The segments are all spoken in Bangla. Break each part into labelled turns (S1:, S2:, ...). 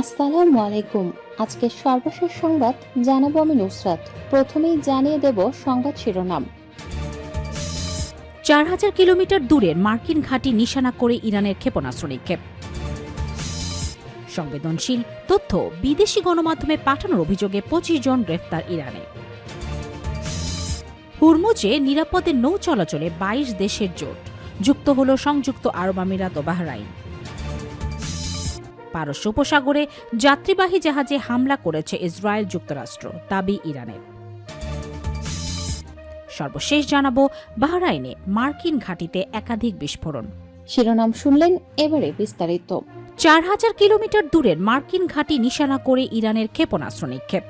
S1: আসসালামু আলাইকুম। আজকে সর্বশেষ সংবাদ জানাবো আমি নুসরাত। প্রথমেই জানিয়ে দেব সংবাদ শিরোনাম।
S2: ৪,০০০ কিলোমিটার দূরের মার্কিন ঘাঁটি নিশানা করে ইরানের ক্ষেপণাস্ত্র নিক্ষেপ। সংবেদনশীল তথ্য বিদেশি গণমাধ্যমে পাঠানোর অভিযোগে ২৫ জন গ্রেফতার ইরানে। হুরমুজে নিরাপদে নৌ চলাচলে ২২ দেশের জোট, যুক্ত হল সংযুক্ত আরব আমিরাত ও বাহরাইন। পারস্য উপসাগরে যাত্রীবাহী জাহাজে হামলা করেছে ইসরায়েল যুক্তরাষ্ট্র, দাবি ইরানের। সর্বশেষ জানাবো বাহরাইনে মার্কিন ঘাঁটিতে একাধিক বিস্ফোরণ।
S1: শিরোনাম শুনলেন, এবারে বিস্তারিত।
S2: ৪,০০০ কিলোমিটার দূরের মার্কিন ঘাঁটি নিশানা করে ইরানের ক্ষেপণাস্ত্র নিক্ষেপ।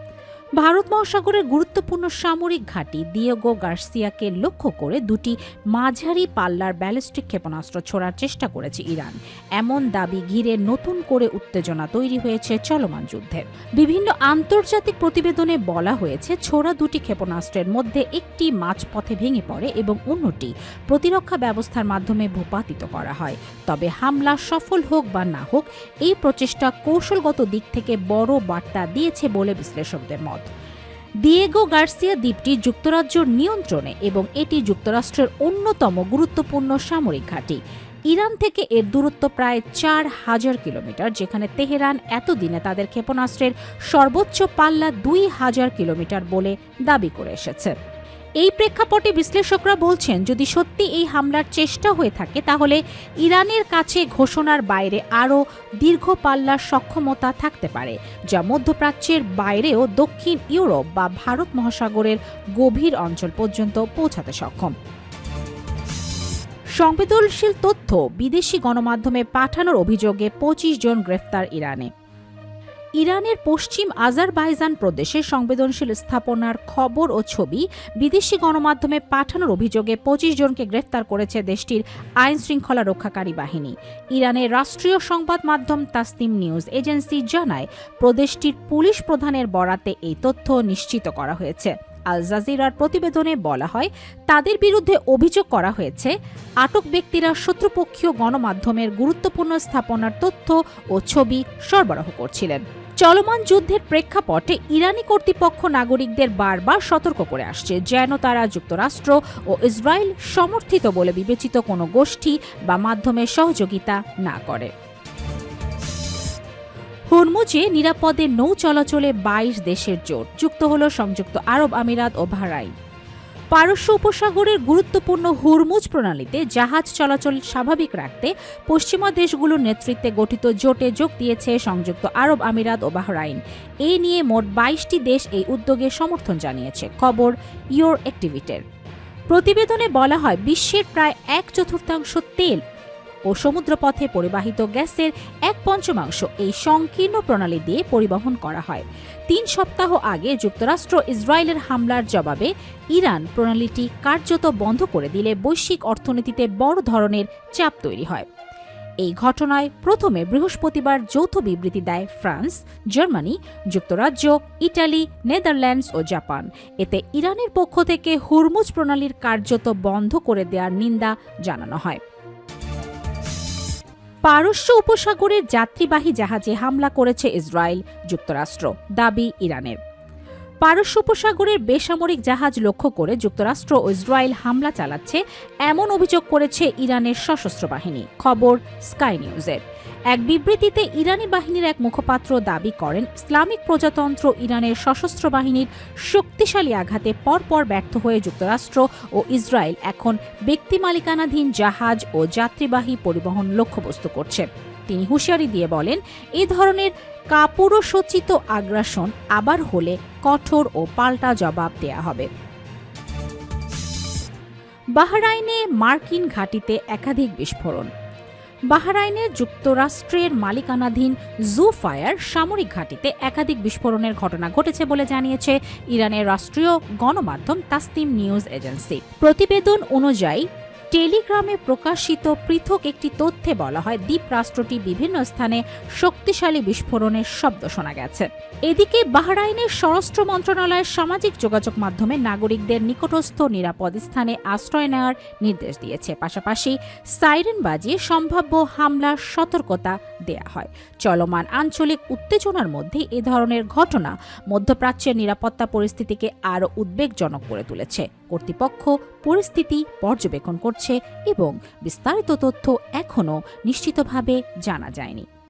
S2: ভারত মহাসাগরের গুরুত্বপূর্ণ সামরিক ঘাঁটি দিয়েগো গার্সিয়াকে লক্ষ্য করে দুটি মাঝারি পাল্লার ব্যালিস্টিক ক্ষেপণাস্ত্র ছোড়ার চেষ্টা করেছে ইরান। এমন দাবি ঘিরে নতুন করে উত্তেজনা তৈরি হয়েছে চলমান যুদ্ধের। বিভিন্ন আন্তর্জাতিক প্রতিবেদনে বলা হয়েছে, ছোড়া দুটি ক্ষেপণাস্ত্রের মধ্যে একটি মাঝপথে ভেঙে পড়ে এবং অন্যটি প্রতিরক্ষা ব্যবস্থার মাধ্যমে ভূপাতিত করা হয়। তবে হামলা সফল হোক বা না হোক, এই প্রচেষ্টা কৌশলগত দিক থেকে বড় বার্তা দিয়েছে বলে বিশ্লেষকদের মত। দিয়েগো গার্সিয়া দ্বীপটি যুক্তরাজ্যের নিয়ন্ত্রণে এবং এটি যুক্তরাষ্ট্রের অন্যতম গুরুত্বপূর্ণ সামরিক ঘাঁটি। ইরান থেকে এর দূরত্ব প্রায় ৪,০০০ কিলোমিটার, যেখানে তেহরান এতদিনে তাদের ক্ষেপণাস্ত্রের সর্বোচ্চ পাল্লা ২,০০০ কিলোমিটার বলে দাবি করে এসেছে। এই প্রেক্ষাপটে বিশ্লেষকরা বলছেন, যদি সত্যি এই হামলার চেষ্টা হয়ে থাকে তাহলে ইরানের কাছে ঘোষণার বাইরে আরও দীর্ঘ পাল্লার সক্ষমতা থাকতে পারে, যা মধ্যপ্রাচ্যের বাইরেও দক্ষিণ ইউরোপ বা ভারত মহাসাগরের গভীর অঞ্চল পর্যন্ত পৌঁছাতে সক্ষম। সংবেদনশীল তথ্য বিদেশি গণমাধ্যমে পাঠানোর অভিযোগে ২৫ জন গ্রেফতার ইরানে। ইরানের পশ্চিম আজারবাইজান প্রদেশে সংবেদনশীল স্থাপনার খবর ও ছবি বিদেশি গণমাধ্যমে পাঠানোর অভিযোগে ২৫ জনকে গ্রেফতার করেছে দেশটির আইন শৃঙ্খলা রক্ষাকারী বাহিনী। ইরানের রাষ্ট্রীয় সংবাদ মাধ্যম তাসনিম নিউজ এজেন্সি জানায়, প্রদেশটির পুলিশ প্রধানের বরাতে এই তথ্য নিশ্চিত করা হয়েছে। আল জাজিরার প্রতিবেদনে বলা হয়, তাদের বিরুদ্ধে অভিযোগ করা হয়েছে আটক ব্যক্তিরা শত্রুপক্ষীয় গণমাধ্যমের গুরুত্বপূর্ণ স্থাপনার তথ্য ও ছবি সরবরাহ করছিলেন। চলমান যুদ্ধের প্রেক্ষাপটে ইরানি কর্তৃপক্ষ নাগরিকদের বারবার সতর্ক করে আসছে, যেন তারা যুক্তরাষ্ট্র ও ইসরায়েল সমর্থিত বলে বিবেচিত কোনো গোষ্ঠী বা মাধ্যমের সহযোগিতা না করে। হুরমুজে নিরাপদে নৌ চলাচলে ২২ দেশের জোট, যুক্ত হল সংযুক্ত আরব আমিরাত ও বাহরাইন। পারস্য উপসাগরের গুরুত্বপূর্ণ হুরমুজ প্রণালীতে জাহাজ চলাচল স্বাভাবিক রাখতে পশ্চিমা দেশগুলোর নেতৃত্বে গঠিত জোটে যোগ দিয়েছে সংযুক্ত আরব আমিরাত ও বাহরাইন। এ নিয়ে মোট ২২টি দেশ এই উদ্যোগে সমর্থন জানিয়েছে, খবর ইউর অ্যাক্টিভিটির। প্রতিবেদনে বলা হয়, বিশ্বের প্রায় ১/৪ তেল ও সমুদ্রপথে পরিবাহিত গ্যাসের ১/৫ এই সংকীর্ণ প্রণালী দিয়ে পরিবহন করা হয়। ৩ সপ্তাহ আগে যুক্তরাষ্ট্র ইসরায়েলের হামলার জবাবে ইরান প্রণালীটি কার্যত বন্ধ করে দিলে বৈশ্বিক অর্থনীতিতে বড় ধরনের চাপ তৈরি হয়। এই ঘটনায় প্রথমে বৃহস্পতিবার যৌথ বিবৃতি দেয় ফ্রান্স, জার্মানি, যুক্তরাজ্য, ইটালি, নেদারল্যান্ডস ও জাপান। এতে ইরানের পক্ষ থেকে হুরমুজ প্রণালীর কার্যত বন্ধ করে দেওয়ার নিন্দা জানানো হয়। পারস্য উপসাগরের যাত্রীবাহী জাহাজে হামলা করেছে ইসরায়েল যুক্তরাষ্ট্র, দাবি ইরানের। পারস্য উপসাগরের বেসামরিক জাহাজ লক্ষ্য করে যুক্তরাষ্ট্র ও ইসরায়েল হামলা চালাচ্ছে এমন অভিযোগ করেছে ইরানের সশস্ত্র বাহিনী, খবর স্কাই নিউজের। এক বিবৃতিতে ইরানি বাহিনীর এক মুখপাত্র দাবি করেন, ইসলামিক প্রজাতন্ত্র ইরানের সশস্ত্র বাহিনীর শক্তিশালী আঘাতে পরপর ব্যর্থ হয়ে যুক্তরাষ্ট্র ও ইসরায়েল এখন ব্যক্তি মালিকানাধীন জাহাজ ও যাত্রীবাহী পরিবহন লক্ষ্যবস্তু করছে। তিনি হুঁশিয়ারি দিয়ে বলেন, এ ধরনের কাপুরুষোচিত আগ্রাসন আবার হলে কঠোর ও পাল্টা জবাব দেয়া হবে। বাহরাইনে মার্কিন ঘাঁটিতে একাধিক বিস্ফোরণ। বাহরাইনের যুক্তরাষ্ট্রের মালিকানাধীন জুফায়ার সামরিক ঘাঁটিতে একাধিক বিস্ফোরণের ঘটনা ঘটেছে বলে জানিয়েছে ইরানের রাষ্ট্রীয় গণমাধ্যম তাসনিম নিউজ এজেন্সি। প্রতিবেদন অনুযায়ী টেলিগ্রামে প্রকাশিত পৃথক একটি তথ্যে বলা হয় দ্বীপ রাষ্ট্রটি বিভিন্ন স্থানে শক্তিশালী বিস্ফোরণের শব্দ শোনা গেছে। এদিকে বাহরাইনের স্বরাষ্ট্র মন্ত্রণালয়ের সামাজিক যোগাযোগ মাধ্যমে নাগরিকদের নিকটস্থ নিরাপদ স্থানে আশ্রয় নেওয়ার নির্দেশ দিয়েছে। পাশাপাশি সাইরেন বাজিয়ে সম্ভাব্য হামলার সতর্কতা দেয়া হয়। চলমান আঞ্চলিক উত্তেজনার মধ্যে এ ধরনের ঘটনা মধ্যপ্রাচ্যের নিরাপত্তা পরিস্থিতিকে আরও উদ্বেগজনক করে তুলেছে। কর্তৃপক্ষ পরিস্থিতি পর্যবেক্ষণ করছে এবং বিস্তারিত তথ্য এখনও নিশ্চিতভাবে জানা যায়নি।